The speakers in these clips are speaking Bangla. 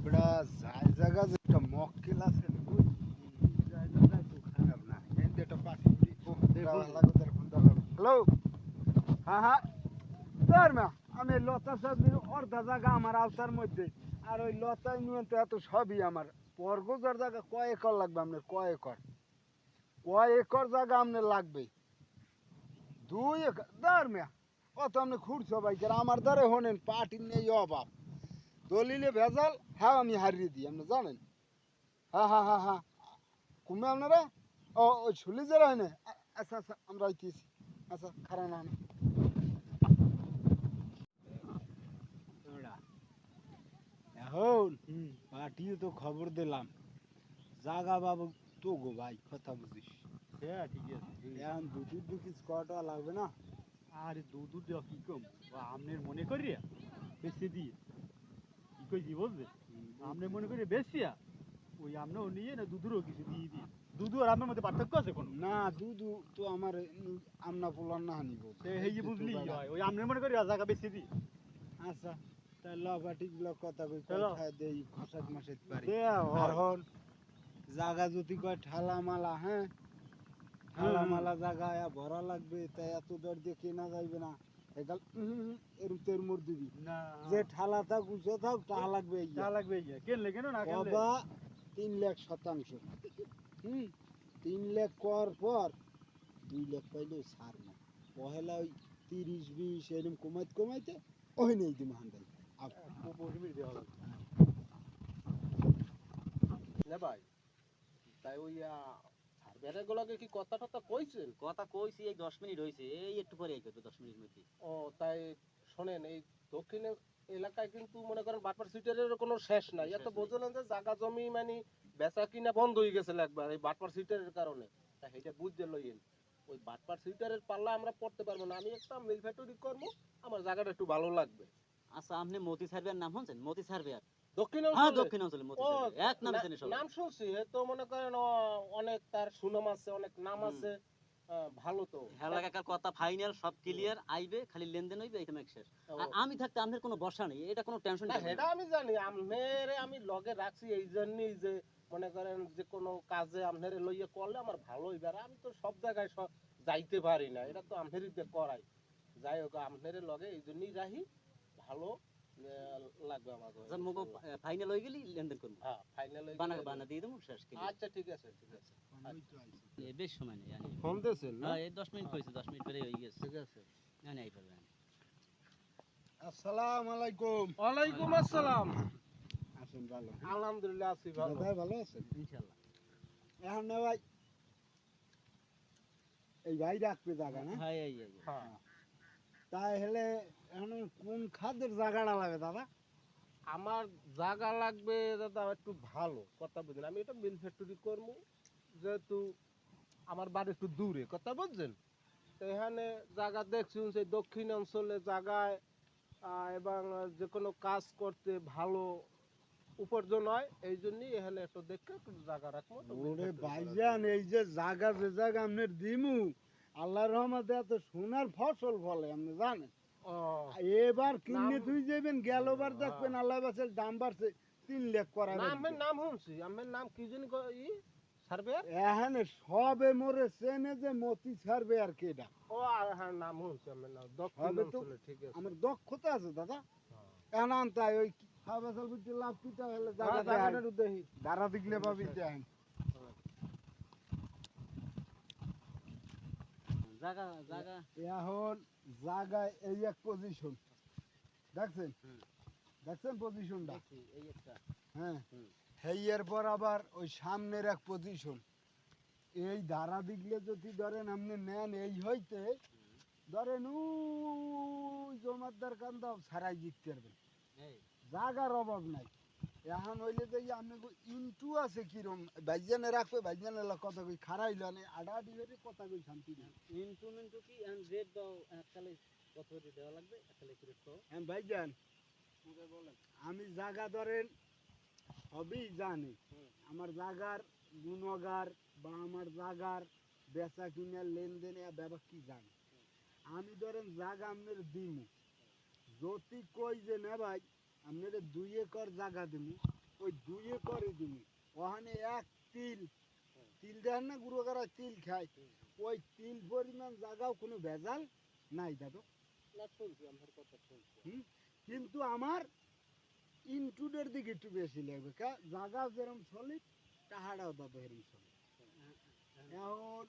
বেড়া যায় জায়গা যেটা মক্কেল আছে জায়গাটা তো খারাপ না এন্ড এটা পাশে হ্যালো হ্যাঁ হ্যাঁ স্যার মা আমি লতা সবজি অর্ধা জায়গা আমার আওতার মধ্যে আর ওই লতায় নিয়ে তো এত সবই আমার পরগজার জায়গা কয় একর লাগবে আপনার কয় একর জায়গা আপনার লাগবে 2 একর দাঁড় মেয়া অত আপনি খুঁড়ছো বাইকের আমার দ্বারে হনেন পার্টির নেই অভাব দলিলে ভেজাল হ্যাঁ আমি হারিয়ে দিই আপনি জানেন হ্যাঁ হ্যাঁ হ্যাঁ হ্যাঁ কমে আপনারা ও ওই শুলি যারা হয় না আচ্ছা আচ্ছা আমরা আইতেছি আচ্ছা খারাপ না এখন পার্টিও তো খবর দিলাম জাগা বাবু তো গো ভাই কথা বুঝিস হ্যাঁ ঠিক আছে এখন দুধুর দুকিস কটা লাগবে না আরে দুধ দেওয়া কি কম আমনের মনে করিয়া বেশি দিয়ে কি কইছি বুঝলে আমনের মনে করিয়া বেশিয়া ওই আমরাও নিয়ে না দুধুরও কিছু দিয়ে দিই দুধু আর আমের মধ্যে পার্থক্য আছে কোনো না দুধু তো আমার আমনা পোলার না হানিব সেই যে বুঝলি হয় ওই আমনের মনে করি জায়গা বেশি দিই আচ্ছা তাই লবাটি গুলো কথা কই চলো। কথা দেই খসাক মাসেত পারি দেয়া হয়। আর হন জাগা যদি কয় ঠালা মালা হ্যাঁ ঠালা মালা জাগা ভরা লাগবে তাই এত দর দিয়ে কেনা যাইবে না এগাল এর তের মোর দিবি না যে ঠালা থাক উঁচু থাক টাকা লাগবে এই যা লাগবে ইয়া কেনলে কেন না কেনলে বাবা 3 লাখ শতাংশ 3 লাখ কর পর 2 লাখ পাইলেও ছাড় না পহেলা ওই 30-20 এরকম কমাইতে ওই নেই দিম হান্ডাই পরিমির দেওয়া হবে না ভাই তাই ওই সার্ভেয়ারের গুলোকে কি কথা টথা কইছেন? কথা কইছি এই 10 মিনিট হয়েছে এই একটু পরে এই করবে 10 মিনিট মধ্যে ও তাই শোনেন এই দক্ষিণের এলাকায় কিন্তু মনে করেন বাটপার সিটারের কোনো শেষ নাই এত বুঝলেন যে জায়গা জমি মানে বেচা কিনা বন্ধ হয়ে গেছে একবার এই বাটপার সিটারের কারণে তা এটা বুঝতে লইয়েন ওই বাটপার সিটারের পাল্লা আমরা পড়তে পারবো না আমি একটা মিল ফ্যাক্টরি করবো আমার জায়গাটা একটু ভালো লাগবে আচ্ছা আপনি মতি সার্ভেয়ার নাম শুনছেন মতি সার্ভেয়ার দক্ষিণ হ্যাঁ অঞ্চলে দক্ষিণ অঞ্চলে মতি ও সার্ভেয়ার এক নামে জানি সবাই নাম শুনছি এ তো মনে করেন অনেক তার সুনাম আছে অনেক নাম আছে ভালো তো হেলা কাকার কথা ফাইনাল সব ক্লিয়ার আইবে খালি লেনদেন হইবে এইটা মেক শেষ আর আমি থাকতে আপনার কোনো বর্ষা নেই এটা কোনো টেনশন না নেই সেটা আমি জানি আমনেরে আমি লগে রাখছি এই জন্যই যে মনে করেন যে কোনো কাজে আমনেরে লইয়া করলে আমার ভালো হইবে আর আমি তো সব জায়গায় যাইতে পারি না এটা তো আমনেরই করাই যাই হোক আমনেরে লগে এই জন্যই রাখি ভালো লাগবে আমাকে আচ্ছা মুগো ফাইনাল হয়ে গেলি লেনদেন করব হ্যাঁ ফাইনাল বানা দিয়ে দেবো শেষ আচ্ছা ঠিক আছে বেশ সময় নেই জানি ফোন দিয়েছেন না হ্যাঁ এই 10 মিনিট কইছে 10 মিনিট পরে হয়ে গেছে ঠিক আছে জানি আই পারবেন আসসালামু আলাইকুম ওয়ালাইকুম আসসালাম আছেন ভালো আলহামদুলিল্লাহ আছি ভালো দাদা ভালো আছেন ইনশাআল্লাহ এখন না ভাই এই ভাই রাখবে জায়গা না হ্যাঁ এই হ্যাঁ তাই হলে এখন কোন খাদ্যের জায়গাটা লাগে দাদা আমার জায়গা লাগবে দাদা একটু ভালো কথা বুঝলেন আমি এটা মিল ফ্যাক্টরি করবো যেহেতু আমার বাড়ি একটু দূরে কথা বুঝছেন তো এখানে জায়গা দেখছি সেই দক্ষিণ অঞ্চলে জায়গায় এবং যে কোনো কাজ করতে ভালো উপার্জন হয় এই জন্যই এখানে একটু দেখে একটু জায়গা রাখবো একটু mill ওরে factory করার ভাইজান এই যে জায়গা যে জায়গা আপনার দিমু আল্লাহর রহমতে এত সোনার ফসল ফলে আপনি জানেন জন্য। ও, এবার কিনে নাম- তুই যাবেন গেলবার দেখবেন আল্লাহ বাসের দাম বাড়ছে 3 লাখ করা না আমের নাম শুনছি আমের নাম কি জানি সার্ভেয়ার এখানে সবে মোরে চেনে যে মতি ছাড়বে আর কেডা ও আর হ্যাঁ নাম শুনছি আমের নাম দক্ষিণ হবে তো। অঞ্চলে ঠিক আছে আমার দক্ষতা আছে দাদা হ্যাঁ। এখন আনতাই ওই খাবাসাল বুঝতে লাভ পিতা হলে হ্যাঁ, জায়গা জায়গাটা একটু দেখি দাঁড়া দিগলে পাবি দেখেন জায়গা জায়গা এখন জায়গায় এই এক পজিশন দেখছেন দেখছেন পজিশনটা দেখি এই একটা হ্যাঁ হুম। হেইয়ের পর আবার ওই সামনের এক পজিশন এই ধারা দিগলে যদি ধরেন আপনি নেন এই হইতে ধরেন ওই জমাদার কান্দা ছাড়াই জিততে পারবেন এই জাগার অভাব নাই এখন হইলে যে আপনাকে ইন্টু আছে কিরম ভাইজানে রাখবে ভাইজানে কথা কই খারাইল না আডা দিবে কথা কই শান্তি নেই ইনস্ট্রুমেন্ট কি এন্ড রেট দাও এককালে কত রেট দেওয়া লাগবে এককালে কি রেট দাও হ্যাঁ ভাইজান আমি জায়গা ধরেন সবই জানি আমার জায়গার গুণগার বা আমার জায়গার বেচা কিনা লেনদেনে ব্যাপার কি জানি আমি ধরেন জায়গা আপনার দিমু যদি কই যে না ভাই আপনার 2 একর জায়গা দিমু ওই দুইয়ে করে দিবি ওখানে এক তিল তিল দেন না গুঁড়ো করা তিল খায় ওই তিল পরিমাণ জায়গাও কোনো ভেজাল নাই দাদু না শুনছি আমার কথা শুনছি কিন্তু আমার ইনটুডের দিকে একটু বেশি লাগবে জায়গা যেরকম সলিড টাহাড়াও দাদু এরকম সলিড এখন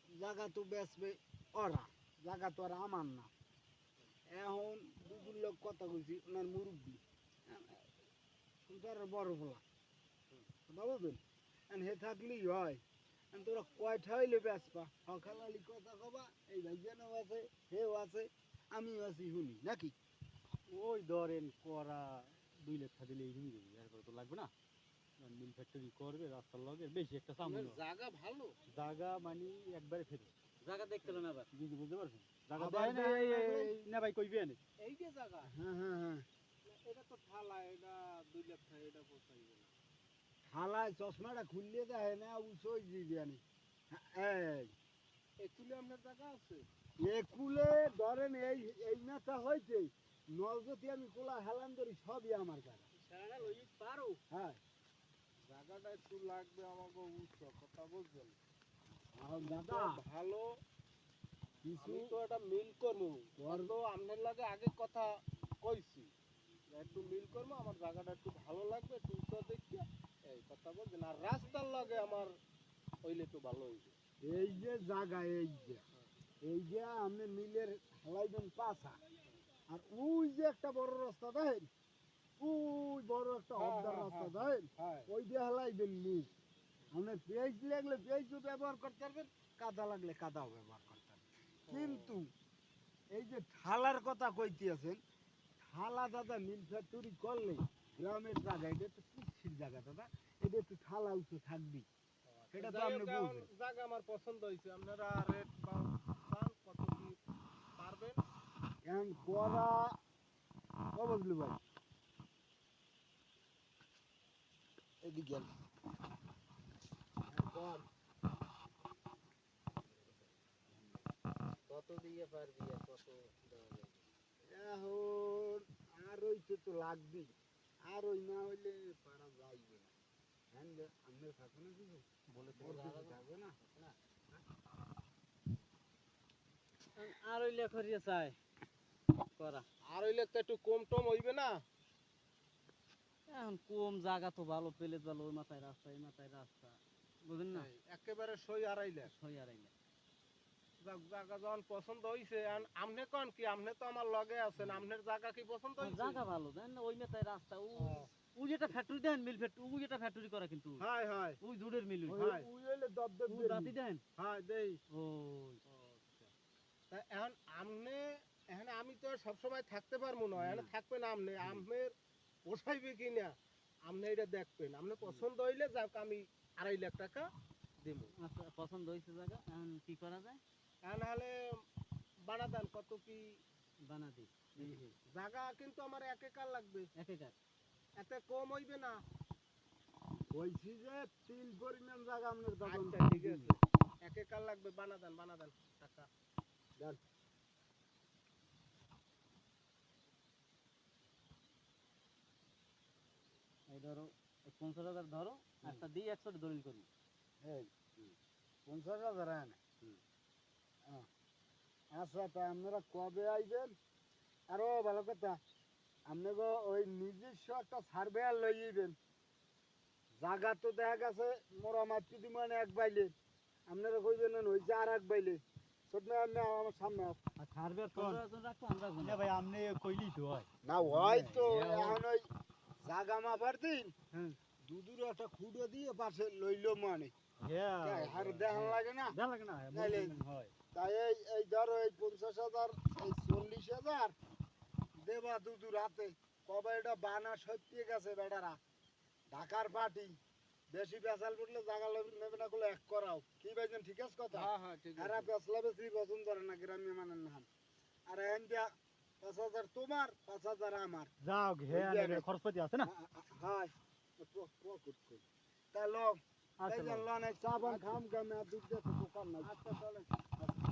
জায়গা তো বেচবে ওরা জায়গা তো আর আমার না এখন দুপুর লোক কথা বলছি ওনার মুরব্বী সংসারের বড় বলা কথা বলবেন হে থাকলেই হয় তোরা কয়টা হইলে বেচবা সকালালি কথা কবা এই ভাইজানও আছে হেও আছে আমিও আছি শুনি নাকি ওই ধরেন করা 2 লাখ টাকা দিলে এই হয়ে যাবে এরপর তো লাগবে না মিল ফ্যাক্টরি করবে রাস্তার লগে বেশি একটা সামনে জায়গা ভালো জায়গা মানে একবারে ফেরত জায়গা দেখতে হলো না আবার বুঝতে পারছেন জায়গা আবার দেয় না দেয় না না ভাই কইবে না এই যে জায়গা হ্যাঁ হ্যাঁ হ্যাঁ এটা তো ঠালা এটা 2 লাখ টাকা এটা পোষাইবে না থালায় চশমাটা খুললে দেয় না উঁচোই দিবি এই একুলে আপনার জায়গা আছে একুলে ধরেন এই ম্যাচটা হয়েছে নলজতি আমি কোলা হেলান ধরি সবই আমার কাছে সারা লই পারো হ্যাঁ জায়গাটা একটু লাগবে আমাকে উচ্চ কথা বুঝছেন এখন দাদা ভালো কিছু আমি তো এটা মিল করবো তো আপনার লাগে আগে কথা কইছি যে একটু মিল করবো আমার জায়গাটা একটু ভালো লাগবে একটু উচ্চ দেখতে এই কথা বলছেন আর রাস্তার লাগে আমার হইলে তো ভালো হইবে এই যে জায়গা এই যে আপনি মিলের হেলাইবেন পাশা আর ওই যে একটা বড় রাস্তা দেখেন ওই বড় একটা হবদার রাস্তা দেখেন হ্যাঁ ওই যে হেলাইবেন মিল আপনি পেঁয়াজ লাগলে পেঁয়াজও ব্যবহার করতে পারবেন কাদা লাগলে কাদাও ব্যবহার করতে পারবেন কিন্তু এই যে থালার কথা কইতে আছেন থালা দাদা মিল ফ্যাক্টরি করলে গ্রামের জায়গা এটা একটু কুচ্ছির জায়গা দাদা এটা একটু থালা উঠে থাকবি সেটা তো আপনি বুঝবেন জায়গা আমার পছন্দ হয়েছে আপনারা রেট পান কত কি পারবেন এখন করা বুঝলি ভাই এদিকে গেল কত দিয়ে পারবি আর কত দেওয়া যাবে এখন আর ওইতে তো লাগবে আর ওই না হইলে পারা যাইবে না হ্যাঁ আপনার থাকে না কিছু বলে তো ওর দেওয়া কিছু যাবে থাকবে না না। আর ওই লেখরিয়া চাই করা আর হইলে তো একটু কম টম হইবে না এখন কম জায়গা তো ভালো পেলে ভালো ওই মাথায় রাস্তা এই মাথায় রাস্তা বুঝেন না একেবারে সই আড়াইলে ছয় আড়াইলে জায়গা যখন পছন্দ হইছে আমনে কোন কি আমনে তো আমার লগে আছেন আমনের জায়গা কি পছন্দ হইছে জায়গা ভালো জানেন না ওই মাথায় রাস্তা ওই যেটা ফ্যাক্টরি দেন মিল ফ্যাক্টরি ওই যেটা ফ্যাক্টরি করা কিন্তু হাই হাই ওই জুড়ের মিল ওই হ্যাঁ। ওই হইলে দবদব ওই বাতি দেন হাই দেই ওই তা এখন আমনে এখন আমি তো সব সময় থাকতে পারবো না এখন থাকবেন আমনে আমের পোষাইবে কি না আমনে এটা দেখবেন আমনে পছন্দ হইলে যাক আমি 2.5 লাখ টাকা দেব আচ্ছা পছন্দ হয়েছে জায়গা এখন কি করা যায় এখন হলে বাড়া দেন কত কি বানা দিই জায়গা কিন্তু আমার 1 একর লাগবে এক একার এতে কম হইবে না কইছি যে তিল পরিমাণ জায়গা আপনার দোকান আচ্ছা ঠিক আছে 1 একর লাগবে বানা দেন টাকা এই ধরো 50,000 ধরো একটা দিয়ে 100 দলিল করি এই 50,000 আনে আচ্ছা তা আপনারা কবে আইবেন আরো ভালো কথা আপনাকে ওই নিজস্ব একটা সার্ভেয়ার লইবেন জায়গা তো দেখা গেছে মোরা মাতৃ দিমান এক বাইলে আপনারা কইবেন না হইছে আর এক বাইলে সব না আপনি আমার সামনে আস। আর সার্ভেয়ার কোন 15 জন রাখো আমরা না ভাই আপনি কইলি তো হয় না হয় তো হ্যাঁ, এখন ওই জায়গা মাপার দিন হুম। দুদূর একটা খুঁড়ো দিয়ে পাশে লইলো মানে হ্যাঁ আর দেখান লাগে না দেখ লাগে না নাইলে হয় তাই এই ধরো এই 50,000 এই 40,000 দেবা দুদূর হাতে কবে এটা বানা সত্যি গেছে বেটারা ঢাকার পার্টি বেশি পেশাল পড়লে জায়গা নেবে না করলে এক করাও কি ভাইছেন ঠিক আছে কথা হ্যাঁ ঠিক এরা পেশলা বেশি পছন্দ করে না গ্রামীয় মানের নাম আর এখন দিয়া 5,000 তোমার 5,000 আমার যাও হে ওই যে- খরচপাতি আছে না হয় তা লোক আচ্ছা এই যে লন এক চা পান খাম গামে আর দুধ দিয়ে তো দোকান নাই আচ্ছা চলেন আচ্ছা